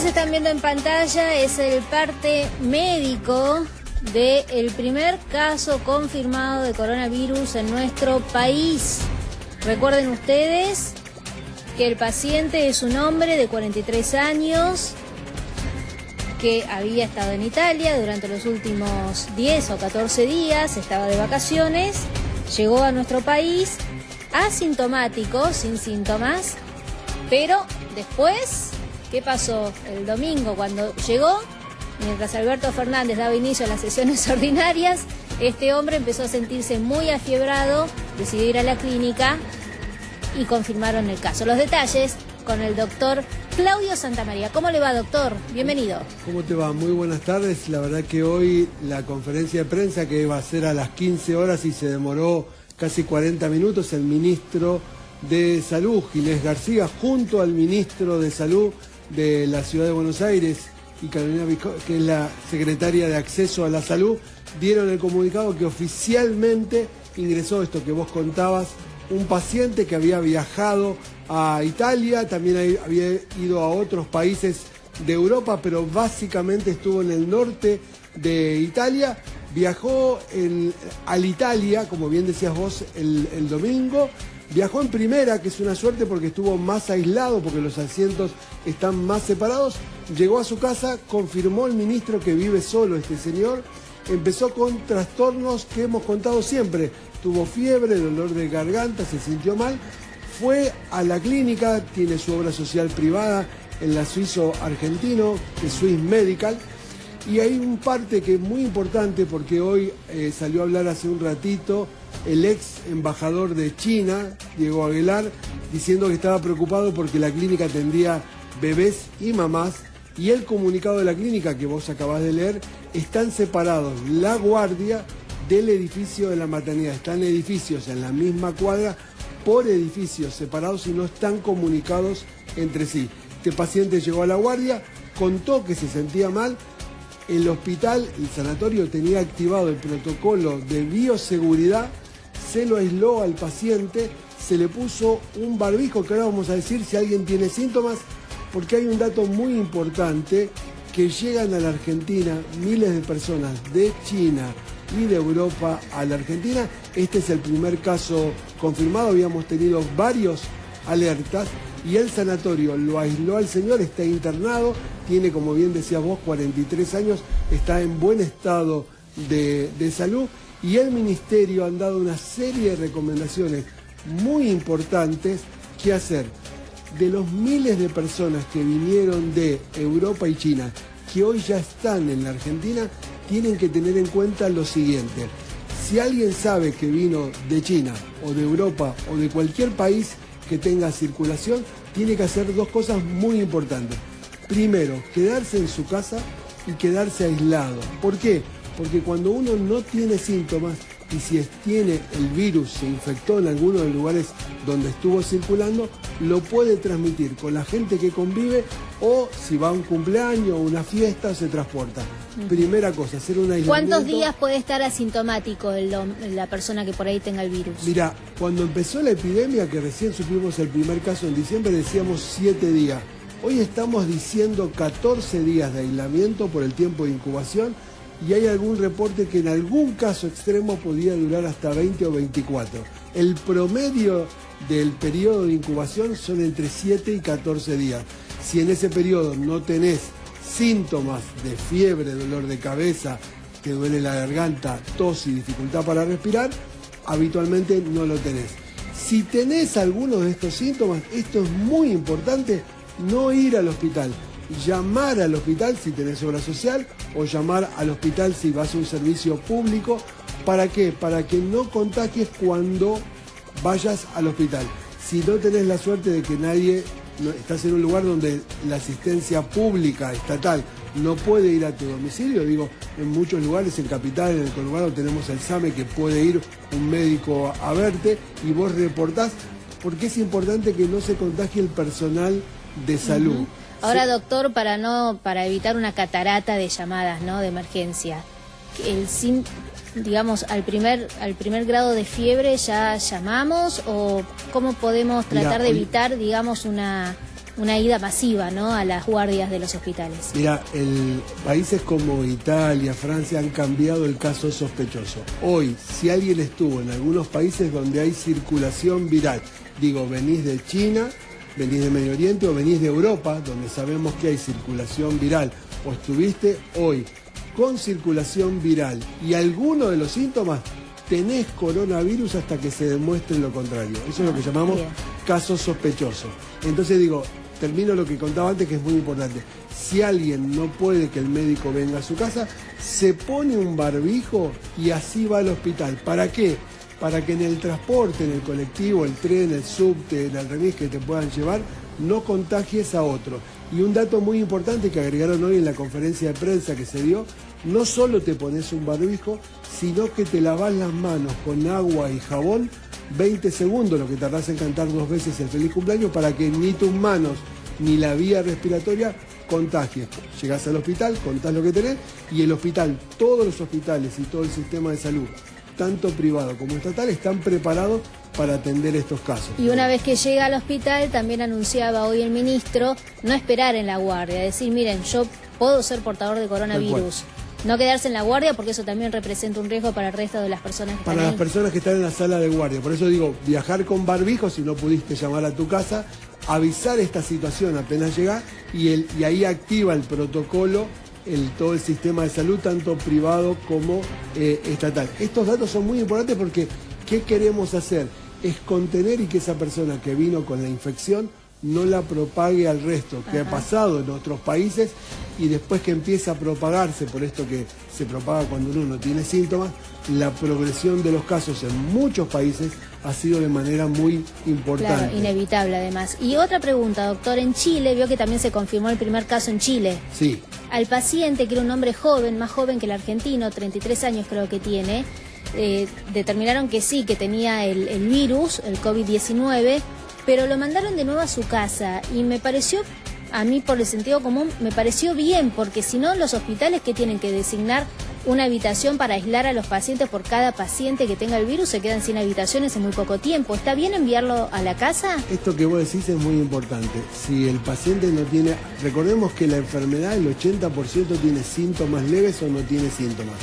ustedes están viendo en pantalla es el parte médico del primer caso confirmado de coronavirus en nuestro país. Recuerden ustedes que el paciente es un hombre de 43 años que había estado en Italia durante los últimos 10 o 14 días, estaba de vacaciones, llegó a nuestro país asintomático, sin síntomas, pero después, ¿qué pasó? El domingo cuando llegó, mientras Alberto Fernández daba inicio a las sesiones ordinarias, este hombre empezó a sentirse muy afiebrado, decidió ir a la clínica y confirmaron el caso. Los detalles con el doctor Claudio Santamaría. ¿Cómo le va, doctor? Bienvenido. ¿Cómo te va? Muy buenas tardes. La verdad que hoy la conferencia de prensa que iba a ser a las 15 horas y se demoró casi 40 minutos, el ministro de Salud, Ginés García, junto al ministro de Salud de la Ciudad de Buenos Aires y Carolina Vizcarra, que es la secretaria de Acceso a la Salud, dieron el comunicado que oficialmente ingresó esto que vos contabas, un paciente que había viajado a Italia, también había ido a otros países de Europa, pero básicamente estuvo en el norte de Italia, viajó al Italia, como bien decías vos, el domingo, viajó en primera, que es una suerte porque estuvo más aislado, porque los asientos están más separados, llegó a su casa, confirmó el ministro que vive solo este señor, empezó con trastornos que hemos contado siempre, tuvo fiebre, dolor de garganta, se sintió mal, fue a la clínica, tiene su obra social privada en la suizo-argentino, que es Swiss Medical, y hay un parte que es muy importante porque hoy salió a hablar hace un ratito el ex embajador de China, Diego Aguilar, diciendo que estaba preocupado porque la clínica tendría bebés y mamás, y el comunicado de la clínica que vos acabás de leer, están separados la guardia del edificio de la maternidad, están edificios en la misma cuadra, por edificios separados y no están comunicados entre sí. Este paciente llegó a la guardia, contó que se sentía mal, el hospital, el sanatorio tenía activado el protocolo de bioseguridad, se lo aisló al paciente, se le puso un barbijo, que ahora vamos a decir si alguien tiene síntomas, porque hay un dato muy importante, que llegan a la Argentina miles de personas de China y de Europa a la Argentina. Este es el primer caso confirmado, habíamos tenido varios alertas y el sanatorio lo aisló al señor, está internado, tiene, como bien decías vos, 43 años, está en buen estado de salud y el ministerio han dado una serie de recomendaciones muy importantes que hacer. De los miles de personas que vinieron de Europa y China, que hoy ya están en la Argentina, tienen que tener en cuenta lo siguiente. Si alguien sabe que vino de China o de Europa o de cualquier país que tenga circulación, tiene que hacer dos cosas muy importantes. Primero, quedarse en su casa y quedarse aislado. ¿Por qué? Porque cuando uno no tiene síntomas y si tiene el virus, se infectó en alguno de los lugares donde estuvo circulando, lo puede transmitir con la gente que convive o si va a un cumpleaños o una fiesta, se transporta. Primera cosa, hacer un aislamiento. ¿Cuántos días puede estar asintomático la persona que por ahí tenga el virus? Mira, cuando empezó la epidemia, que recién supimos el primer caso en diciembre, decíamos 7 días. Hoy estamos diciendo 14 días de aislamiento por el tiempo de incubación y hay algún reporte que en algún caso extremo podía durar hasta 20 o 24. El promedio del periodo de incubación son entre 7 y 14 días. Si en ese periodo no tenés síntomas de fiebre, dolor de cabeza, te duele la garganta, tos y dificultad para respirar, habitualmente no lo tenés. Si tenés alguno de estos síntomas, esto es muy importante, no ir al hospital. Llamar al hospital si tenés obra social o llamar al hospital si vas a un servicio público. ¿Para qué? Para que no contagies cuando vayas al hospital. Si no tenés la suerte de que estás en un lugar donde la asistencia pública, estatal, no puede ir a tu domicilio, digo, en muchos lugares, en Capital, en el conurbano, tenemos el SAME que puede ir un médico a verte y vos reportás, porque es importante que no se contagie el personal de salud. Ahora, doctor, para evitar una catarata de llamadas, ¿no?, de emergencia, digamos, al primer grado de fiebre ya llamamos, o cómo podemos tratar de evitar, digamos, una una ida masiva, ¿no?, a las guardias de los hospitales. Mira, países como Italia, Francia han cambiado el caso sospechoso. Hoy, si alguien estuvo en algunos países donde hay circulación viral, digo, venís de China, venís de Medio Oriente o venís de Europa, donde sabemos que hay circulación viral, o estuviste hoy con circulación viral y alguno de los síntomas, tenés coronavirus hasta que se demuestre lo contrario. Eso es lo que llamamos casos sospechosos. Entonces digo, termino lo que contaba antes, que es muy importante. Si alguien no puede que el médico venga a su casa, se pone un barbijo y así va al hospital. ¿Para qué? Para que en el transporte, en el colectivo, el tren, el subte, el remis que te puedan llevar, no contagies a otro. Y un dato muy importante que agregaron hoy en la conferencia de prensa que se dio, no solo te pones un barbijo, sino que te lavas las manos con agua y jabón 20 segundos, lo que tardás en cantar 2 veces el feliz cumpleaños, para que ni tus manos ni la vía respiratoria contagies. Llegás al hospital, contás lo que tenés, y el hospital, todos los hospitales y todo el sistema de salud, tanto privado como estatal, están preparados para atender estos casos. Y una vez que llega al hospital, también anunciaba hoy el ministro, no esperar en la guardia, decir, miren, yo puedo ser portador de coronavirus. No quedarse en la guardia, porque eso también representa un riesgo para el resto de las personas que están ahí. Para las personas que están en la sala de guardia. Por eso digo, viajar con barbijo, si no pudiste llamar a tu casa, avisar esta situación apenas llegás, y ahí activa el protocolo, todo el sistema de salud, tanto privado como estatal. Estos datos son muy importantes porque ¿qué queremos hacer? Es contener y que esa persona que vino con la infección no la propague al resto, que ha pasado en otros países, y después que empieza a propagarse, por esto que se propaga cuando uno no tiene síntomas, la progresión de los casos en muchos países ha sido de manera muy importante. Claro, inevitable además. Y otra pregunta, doctor, en Chile, vio que también se confirmó el primer caso en Chile. Sí. Al paciente, que era un hombre joven, más joven que el argentino, 33 años creo que tiene, determinaron que sí, que tenía el virus, el COVID-19, pero lo mandaron de nuevo a su casa, y me pareció, a mí por el sentido común, me pareció bien, porque si no, los hospitales que tienen que designar una habitación para aislar a los pacientes por cada paciente que tenga el virus, se quedan sin habitaciones en muy poco tiempo. ¿Está bien enviarlo a la casa? Esto que vos decís es muy importante. Si el paciente no tiene, recordemos que la enfermedad, el 80% tiene síntomas leves o no tiene síntomas.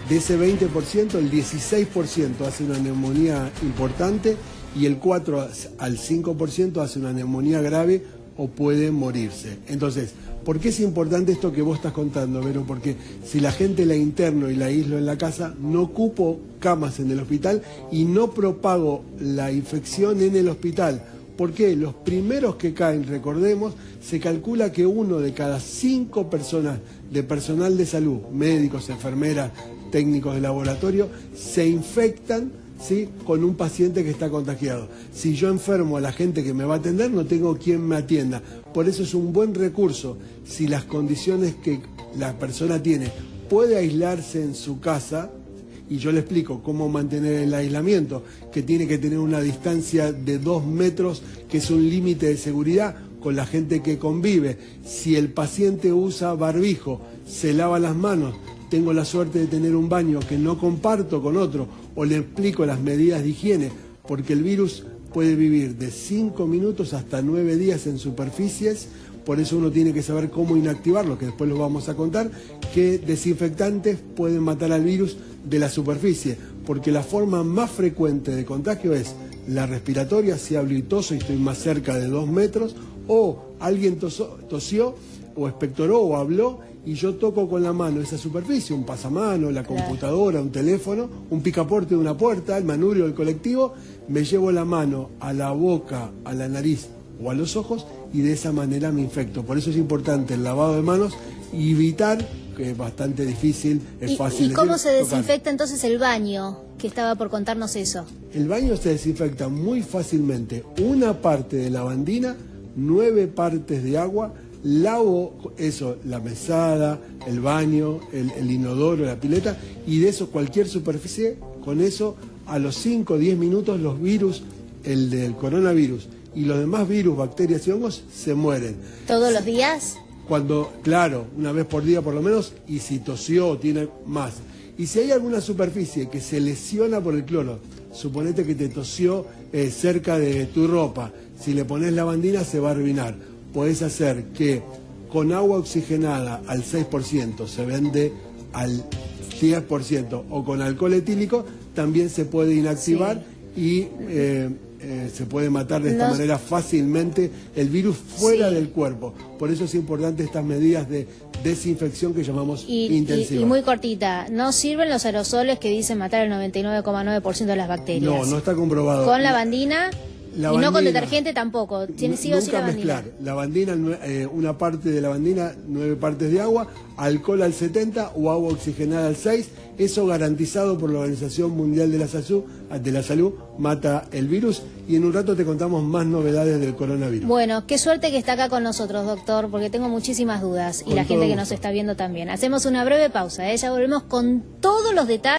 De ese 20%, el 16% hace una neumonía importante, y el 4 al 5% hace una neumonía grave o puede morirse. Entonces, ¿por qué es importante esto que vos estás contando, Vero? Porque si la gente la interno y la aíslo en la casa, no ocupo camas en el hospital y no propago la infección en el hospital. ¿Por qué? Los primeros que caen, recordemos, se calcula que 1 de cada 5 personas de personal de salud, médicos, enfermeras, técnicos de laboratorio, se infectan, ¿sí?, con un paciente que está contagiado. Si yo enfermo a la gente que me va a atender, no tengo quien me atienda. Por eso es un buen recurso, si las condiciones que la persona tiene, puede aislarse en su casa, y yo le explico cómo mantener el aislamiento, que tiene que tener una distancia de 2 metros, que es un límite de seguridad con la gente que convive. Si el paciente usa barbijo, se lava las manos, tengo la suerte de tener un baño que no comparto con otro, o le explico las medidas de higiene, porque el virus puede vivir de 5 minutos hasta 9 días en superficies, por eso uno tiene que saber cómo inactivarlo, que después lo vamos a contar, qué desinfectantes pueden matar al virus de la superficie, porque la forma más frecuente de contagio es la respiratoria, si hablo y toso y estoy más cerca de 2 metros, o alguien tosió o expectoró o habló, y yo toco con la mano esa superficie, un pasamano, la computadora, un teléfono, un picaporte de una puerta, el manubrio del colectivo, me llevo la mano a la boca, a la nariz o a los ojos, y de esa manera me infecto. Por eso es importante el lavado de manos y evitar, que es bastante difícil, es fácil. ¿Y cómo se desinfecta entonces el baño? Que estaba por contarnos eso. El baño se desinfecta muy fácilmente. Una parte de lavandina, 9 partes de agua. Lavo eso, la mesada, el baño, el inodoro, la pileta, y de eso cualquier superficie, con eso a los 5 o 10 minutos los virus, el del coronavirus y los demás virus, bacterias y hongos se mueren. ¿Todos los días? Cuando, claro, una vez por día por lo menos, y si tosió tiene más. Y si hay alguna superficie que se lesiona por el cloro, suponete que te tosió cerca de tu ropa, si le pones lavandina se va a arruinar. podés hacer que con agua oxigenada al 6% se vende al 10%, o con alcohol etílico también se puede inactivar y se puede matar de esta manera fácilmente el virus fuera del cuerpo. Por eso es importante estas medidas de desinfección que llamamos intensivas. Y muy cortita, no sirven los aerosoles que dicen matar el 99,9% de las bacterias. No, no está comprobado. Con lavandina... y no con detergente tampoco, tiene sí o sí lavandina. Mezclar lavandina, una parte de lavandina, 9 partes de agua, alcohol al 70 o agua oxigenada al 6, eso garantizado por la Organización Mundial de la Salud, mata el virus, y en un rato te contamos más novedades del coronavirus. Bueno, qué suerte que está acá con nosotros, doctor, porque tengo muchísimas dudas y la gente que nos está viendo también. Hacemos una breve pausa, ya volvemos con todos los detalles.